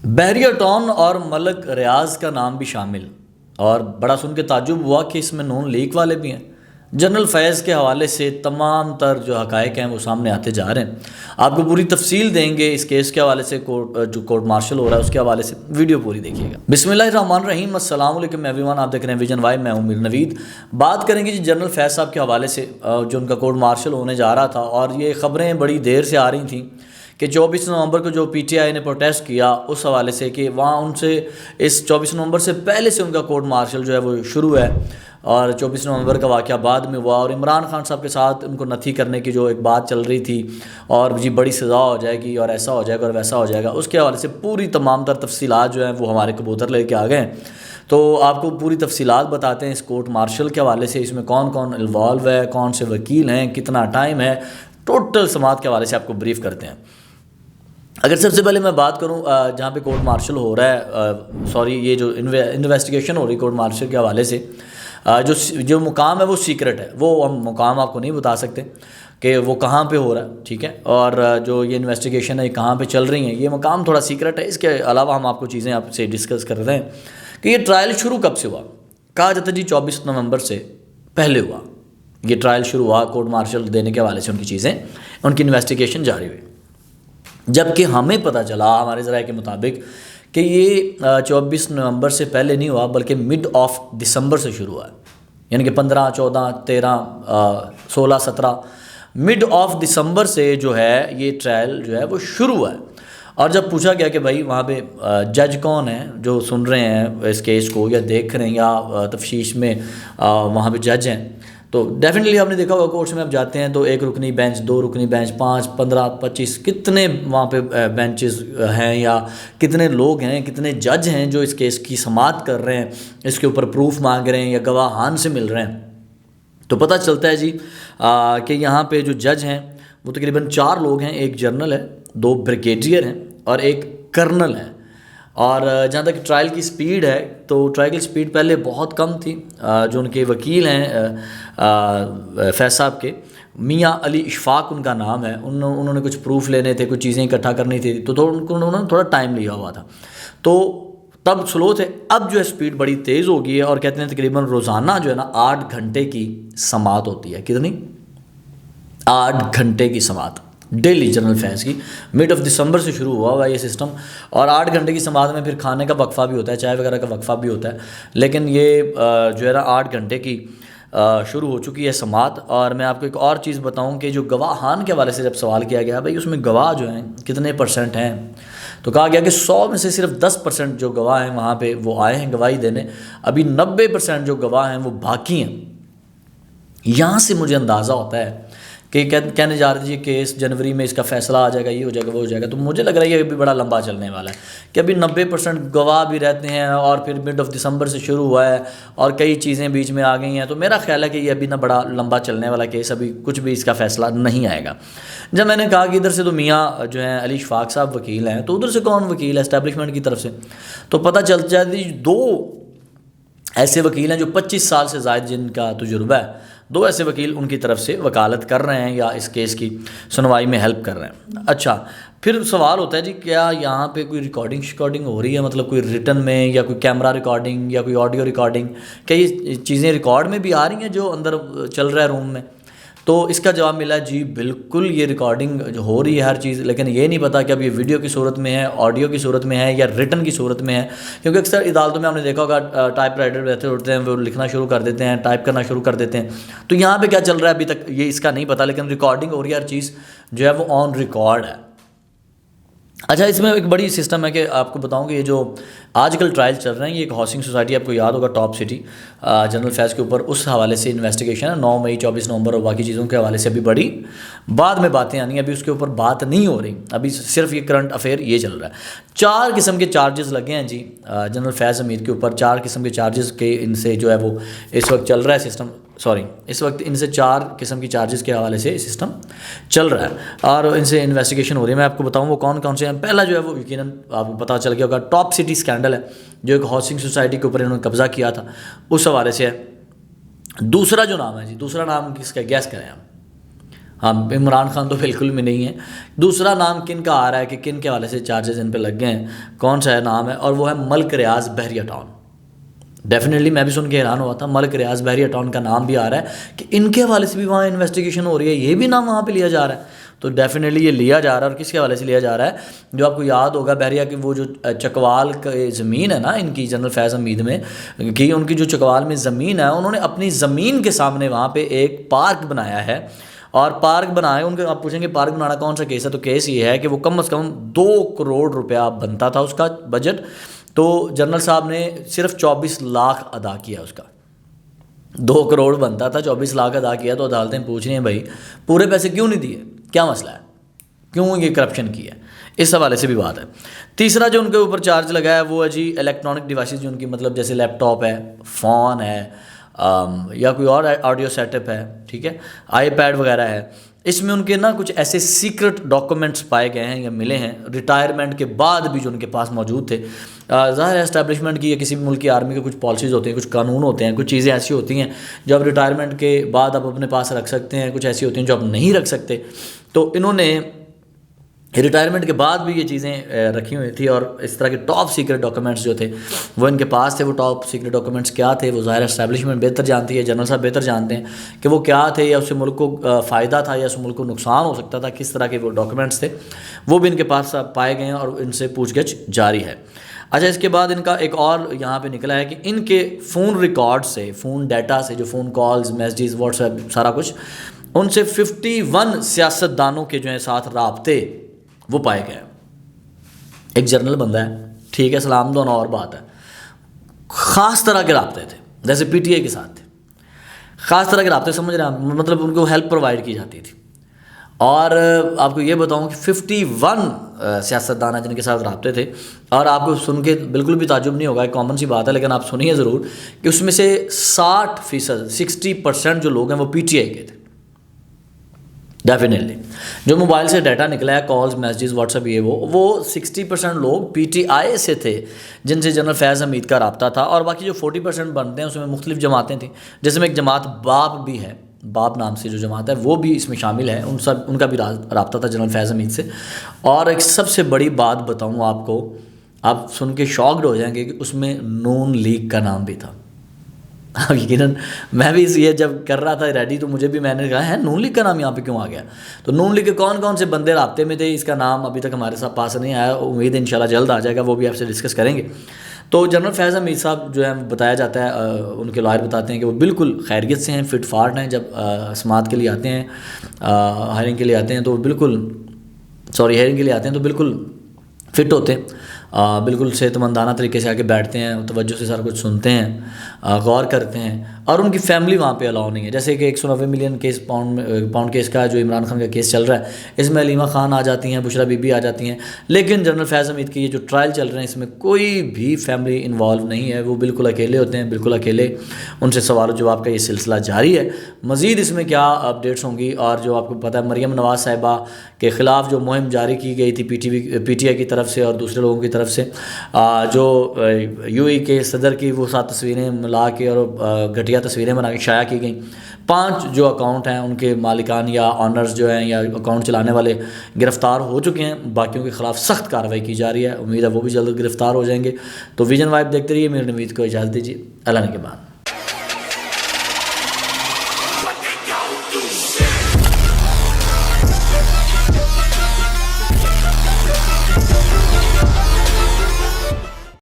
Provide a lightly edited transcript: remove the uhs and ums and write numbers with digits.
Barrier ton और मलक रियाज का नाम भी शामिल। और बड़ा सुन के ताज्जुब हुआ कि इसमें नून लीग वाले भी हैं। जनरल फैज़ के हवाले से तमाम तर जो हक़ाइक़ हैं वो सामने आते जा रहे हैं। आपको पूरी तफसील देंगे इस केस के हवाले से, जो कोर्ट मार्शल हो रहा है उसके हवाले से। वीडियो पूरी देखिएगा। बिस्मिल्लाहिर्रहमानिर्रहीम, अस्सलाम वालेकुम एवरीवन। आप देख रहे हैं विजन वाई, मैं हूं मीर नवीद। बात करेंगे जी जनरल फैज़ साहब के हवाले से, जो उनका कोर्ट मार्शल होने जा रहा था। और ये ख़बरें बड़ी देर से आ रही थी कि 24 नवंबर को जो पीटीआई ने प्रोटेस्ट किया उस हवाले से कि वहाँ उनसे इस 24 नवंबर से पहले से उनका कोर्ट मार्शल जो है वो शुरू है। और 24 नवंबर का वाक़या बाद में हुआ और इमरान खान साहब के साथ उनको नथी करने की जो एक बात चल रही थी और जी बड़ी सज़ा हो जाएगी और ऐसा हो जाएगा और वैसा हो जाएगा, उसके हवाले से पूरी तमाम तर तफसीलात जो हैं वो हमारे कबूतर लेके आ गए हैं। तो आपको पूरी तफसीलात बताते हैं इस कोर्ट मार्शल के हवाले से। इसमें कौन कौन इन्वॉल्व है, कौन से वकील हैं, कितना टाइम है, टोटल समात के हवाले से आपको ब्रीफ़ करते हैं। अगर सबसे पहले मैं बात करूं जहां पे कोर्ट मार्शल हो रहा है, ये जो इन्वेस्टिगेशन हो रही है कोर्ट मार्शल के हवाले से, जो मुकाम है वो सीक्रेट है। वो हम मुकाम आपको नहीं बता सकते कि वो कहाँ पे हो रहा है, ठीक है। और जो ये इन्वेस्टिगेशन है ये कहाँ पे चल रही हैं, ये मुकाम थोड़ा सीक्रेट है। इसके अलावा हम आपको चीज़ें आपसे डिस्कस कर रहे हैं कि ये ट्रायल शुरू कब से हुआ। कहा जाता है जी 24 नवंबर से पहले हुआ ये ट्रायल शुरू हुआ। कोर्ट मार्शल देने के हवाले से उनकी चीज़ें, उनकी इन्वेस्टिगेशन जारी हुई। जबकि हमें पता चला हमारे ज़राए के मुताबिक कि ये 24 नवंबर से पहले नहीं हुआ बल्कि मिड ऑफ दिसंबर से शुरू हुआ है। यानी कि 15, 14, 13, 16, 17 मिड ऑफ दिसंबर से जो है ये ट्रायल जो है वो शुरू हुआ है। और जब पूछा गया कि भाई वहाँ पे जज कौन है जो सुन रहे हैं इस केस को या देख रहे हैं या तफ्तीश में वहाँ पे जज हैं, तो डेफिनेटली आपने देखा होगा कोर्ट्स में आप जाते हैं तो 1 रुकनी बेंच, 2 रुकनी बेंच, 5, 15, 25 कितने वहाँ पे बेंचेस हैं या कितने लोग हैं, कितने जज हैं जो इस केस की समाअत कर रहे हैं, इसके ऊपर प्रूफ मांग रहे हैं या गवाहान से मिल रहे हैं। तो पता चलता है जी कि यहाँ पे जो जज हैं वो तकरीबन 4 लोग हैं। एक जनरल है, 2 ब्रिगेडियर हैं और एक कर्नल है। और जहाँ तक ट्रायल की स्पीड है तो ट्रायल की स्पीड पहले बहुत कम थी। जो उनके वकील हैं फैज़ साहब के, मियाँ अली इशफाक उनका नाम है, उन्होंने कुछ प्रूफ लेने थे, कुछ चीज़ें इकट्ठा करनी थी, तो उन्होंने थोड़ा टाइम लिया हुआ था, तो तब स्लो थे। अब जो है स्पीड बड़ी तेज़ हो गई है और कहते हैं तकरीबन रोज़ाना जो है ना 8 घंटे की समाअत होती है। कितनी? 8 घंटे की समाअत डेली जनरल फैज़ की। मिड ऑफ दिसंबर से शुरू हुआ ये सिस्टम और 8 घंटे की समाअत में फिर खाने का वक्फ़ा भी होता है, चाय वगैरह का वक्फ़ा भी होता है। लेकिन ये जो है ना 8 घंटे की शुरू हो चुकी है समाअत। और मैं आपको एक और चीज़ बताऊं कि जो गवाहान के हवाले से जब सवाल किया गया भाई उसमें गवाह जो हैं कितने % हैं, तो कहा गया कि 100 में से सिर्फ 10% जो गवाह हैं वहाँ पे वो आए हैं गवाही देने। अभी 90% जो गवाह हैं वो बाकी हैं। यहाँ से मुझे अंदाज़ा होता है कि कहने जा रहे थे केस जनवरी में इसका फ़ैसला आ जाएगा, ये हो जाएगा, वो हो जाएगा। तो मुझे लग रहा है ये अभी बड़ा लंबा चलने वाला है कि अभी 90% गवाह भी रहते हैं और फिर मिड ऑफ दिसंबर से शुरू हुआ है और कई चीज़ें बीच में आ गई हैं। तो मेरा ख्याल है कि ये अभी ना बड़ा लंबा चलने वाला केस, अभी कुछ भी इसका फ़ैसला नहीं आएगा। जब मैंने कहा कि इधर से तो मियाँ जो हैं अली इशफाक साहब वकील हैं, तो उधर से कौन वकील है इस्टेब्लिशमेंट की तरफ से, तो पता चल जाती 2 ऐसे वकील हैं जो 25 साल से ज़ायद जिनका तजुर्बा है, 2 ऐसे वकील उनकी तरफ से वकालत कर रहे हैं या इस केस की सुनवाई में हेल्प कर रहे हैं। अच्छा, फिर सवाल होता है जी क्या यहाँ पे कोई रिकॉर्डिंग हो रही है, मतलब कोई रिटन में या कोई कैमरा रिकॉर्डिंग या कोई ऑडियो रिकॉर्डिंग, क्या ये चीज़ें रिकॉर्ड में भी आ रही हैं जो अंदर चल रहा है रूम में? तो इसका जवाब मिला जी बिल्कुल ये रिकॉर्डिंग जो हो रही है हर चीज़, लेकिन ये नहीं पता कि अब ये वीडियो की सूरत में है, ऑडियो की सूरत में है या रिटन की सूरत में है। क्योंकि अक्सर अदालतों में आपने देखा होगा टाइप राइटर रहते होते हैं, वो लिखना शुरू कर देते हैं, टाइप करना शुरू कर देते हैं। तो यहाँ पे क्या चल रहा है अभी तक ये इसका नहीं पता, लेकिन रिकॉर्डिंग हो रही है, हर चीज़ जो है वो ऑन रिकॉर्ड है। अच्छा, इसमें एक बड़ी सिस्टम है कि आपको बताऊं कि ये जो आजकल ट्रायल चल रहे हैं, ये एक हाउसिंग सोसाइटी आपको याद होगा टॉप सिटी जनरल फैज़ के ऊपर, उस हवाले से इन्वेस्टिगेशन है। 9 मई, 24 नवंबर और बाकी चीज़ों के हवाले से अभी बड़ी बाद में बातें आनी, अभी उसके ऊपर बात नहीं हो रही, अभी सिर्फ ये करंट अफेयर ये चल रहा है। 4 किस्म के चार्जेस लगे हैं जी जनरल फैज़ हमीद के ऊपर। 4 किस्म के चार्जेस के इनसे जो है वो इस वक्त चल रहा है सिस्टम, इस वक्त इनसे 4 किस्म की चार्जेस के हवाले से सिस्टम चल रहा है और इनसे इन्वेस्टिगेशन हो रही है। मैं आपको बताऊं वो कौन कौन से हैं। पहला जो है वो यकीनन आपको पता चल गया होगा, टॉप सिटी स्कैंडल है, जो एक हाउसिंग सोसाइटी के ऊपर इन्होंने कब्जा किया था, उस हवाले से है। दूसरा जो नाम है जी, दूसरा नाम किसका, गैस करें आप? हाँ, इमरान खान तो बिल्कुल भी नहीं है। दूसरा नाम किन का आ रहा है कि किन के हवाले से चार्जेस इन पे लग गए हैं, कौन सा है नाम है, और वो है मलिक रियाज बहरिया टाउन। डेफिनेटली मैं भी सुन के हैरान हुआ था, मलिक रियाज बहरिया टाउन का नाम भी आ रहा है कि इनके हवाले से भी वहाँ इन्वेस्टिगेशन हो रही है, ये भी नाम वहाँ पे लिया जा रहा है। तो डेफिनेटली ये लिया जा रहा है, और किसके हवाले से लिया जा रहा है, जो आपको याद होगा बहरिया की वो जो चकवाल का ज़मीन है ना इनकी, जनरल फैज़ हमीद में कि उनकी जो चकवाल में ज़मीन है, उन्होंने अपनी ज़मीन के सामने वहाँ पर एक पार्क बनाया है। और पार्क बनाए उनके, आप पूछेंगे पार्क बनाना कौन सा केस है, तो केस ये है कि वो कम से कम 2 करोड़ रुपया बनता था उसका बजट, तो जनरल साहब ने सिर्फ 24 लाख अदा किया उसका। 2 करोड़ बनता था, 24 लाख अदा किया। तो अदालतें पूछ रही हैं भाई पूरे पैसे क्यों नहीं दिए, क्या मसला है, क्यों ये करप्शन की है, इस हवाले से भी बात है। तीसरा जो उनके ऊपर चार्ज लगा है वो है जी इलेक्ट्रॉनिक डिवाइसेस, जो उनकी मतलब जैसे लैपटॉप है, फ़ोन है, या कोई और ऑडियो सेटअप है, ठीक है, आईपैड वगैरह है। इसमें उनके ना कुछ ऐसे सीक्रेट डॉक्यूमेंट्स पाए गए हैं या मिले हैं रिटायरमेंट के बाद भी, जो उनके पास मौजूद थे। ज़ाहिर है एस्टैब्लिशमेंट की या किसी भी मुल्क की आर्मी के कुछ पॉलिसीज़ होती हैं, कुछ कानून होते हैं, कुछ चीज़ें ऐसी होती हैं जो आप रिटायरमेंट के बाद आप अपने पास रख सकते हैं, कुछ ऐसी होती हैं जो आप नहीं रख सकते। तो इन्होंने रिटायरमेंट के बाद भी ये चीज़ें रखी हुई थी, और इस तरह के टॉप सीक्रेट डॉक्यूमेंट्स जो थे वो इनके पास थे। वो टॉप सीक्रेट डॉक्यूमेंट्स क्या थे वो ज़ाहिर एस्टैब्लिशमेंट बेहतर जानती है, जनरल साहब बेहतर जानते हैं कि वो क्या थे, या उससे मुल्क को फ़ायदा था या उस मुल्क को नुकसान हो सकता था, किस तरह के वो डॉक्यूमेंट्स थे, वो भी इनके पास पाए गए हैं और इनसे पूछगछ जारी है। अच्छा, इसके बाद इनका एक और यहाँ पे निकला है कि इनके फ़ोन रिकॉर्ड से, फ़ोन डाटा से, जो फ़ोन कॉल्स, मैसेजेस, व्हाट्सएप, सारा कुछ, उनसे 51 सियासतदानों के जो है साथ राब्ते वो पाए गए। एक जर्नल बंदा है, ठीक है, सलाम दोनों और बात है, ख़ास तरह के राब्ते थे, जैसे पीटीआई के साथ थे, ख़ास तरह के राब्ते, समझ रहे हैं, मतलब उनको हेल्प प्रोवाइड की जाती थी। और आपको ये बताऊं कि 51 सियासतदान हैं जिनके साथ राब्ते थे, और आपको सुन के बिल्कुल भी ताजुब नहीं होगा, एक कॉमन सी बात है, लेकिन आप सुनिए ज़रूर कि उसमें से 60%, 60% जो लोग हैं वो पीटीआई के थे। डेफिनेटली जो मोबाइल से डाटा निकला है, कॉल्स, मैसेजेस, व्हाट्सएप, ये वो 60% लोग पीटीआई से थे जिनसे जनरल फैज़ हमीद का रब्ता था। और बाकी जो 40% बनते हैं उसमें मुख्तलिफ जमातें थी, जैसे में एक जमात बाप भी है, बाप नाम से जो जमात है वो भी इसमें शामिल है, उनका भी रब्ता था जनरल फैज़ हमीद से। और एक सबसे बड़ी बात बताऊँ आपको, आप सुन के शॉक्ड हो जाएंगे कि उसमें नून लीग का नाम भी था। अब यकीनन मैं भी ये जब कर रहा था रेडी, तो मुझे भी, मैंने कहा है नून लीग का नाम यहाँ पे क्यों आ गया। तो नून लीग के कौन कौन से बंदे राब्ते में थे, इसका नाम अभी तक हमारे साथ पास नहीं आया, उम्मीद है इंशाल्लाह जल्द आ जाएगा, वो भी आपसे डिस्कस करेंगे। तो जनरल फैज़ हमीद साहब जो है बताया जाता है, उनके लॉयर बताते हैं कि वो बिल्कुल खैरियत से हैं, फिट फाट हैं। जब समात के लिए आते हैं, हायरिंग के लिए आते हैं, तो बिल्कुल हायरिंग के लिए आते हैं तो बिल्कुल फ़िट होते हैं, बिल्कुल सेहतमंदाना तरीके से आके बैठते हैं, तवज्जो से सारा कुछ सुनते हैं, गौर करते हैं। और उनकी फैमिली वहाँ पे अलाउ नहीं है। जैसे कि 190 मिलियन केस पाउंड केस का जो इमरान खान का केस चल रहा है, इसमें अलीमा खान आ जाती हैं, बुशरा बीबी आ जाती हैं, लेकिन जनरल फैज़ हमीद की ये जो ट्रायल चल रहे हैं इसमें कोई भी फैमिली इन्वॉल्व नहीं है, वो बिल्कुल अकेले होते हैं, बिल्कुल अकेले। उनसे सवाल जवाब का ये सिलसिला जारी है। मज़ीद इसमें क्या अपडेट्स होंगी, और जो आपको पता है मरियम नवाज़ साहिबा के ख़िलाफ़ जो मुहिम जारी की गई थी पीटीआई की तरफ से और दूसरे लोगों की तरफ से, जो यूएई के सदर की वो 7 तस्वीरें मिला के और घटिया तस्वीरें बना के शाया की गई। 5 जो अकाउंट हैं उनके मालिकान या ऑनर्स जो हैं या अकाउंट चलाने वाले गिरफ़्तार हो चुके हैं, बाकियों के ख़िलाफ़ सख्त कार्रवाई की जा रही है। उम्मीद है वो भी जल्द गिरफ़्तार हो जाएंगे। तो विजन वाइब देखते रहिए। मेरी नवीद को इजाज़त दीजिए, अल्लाह ने के बाद।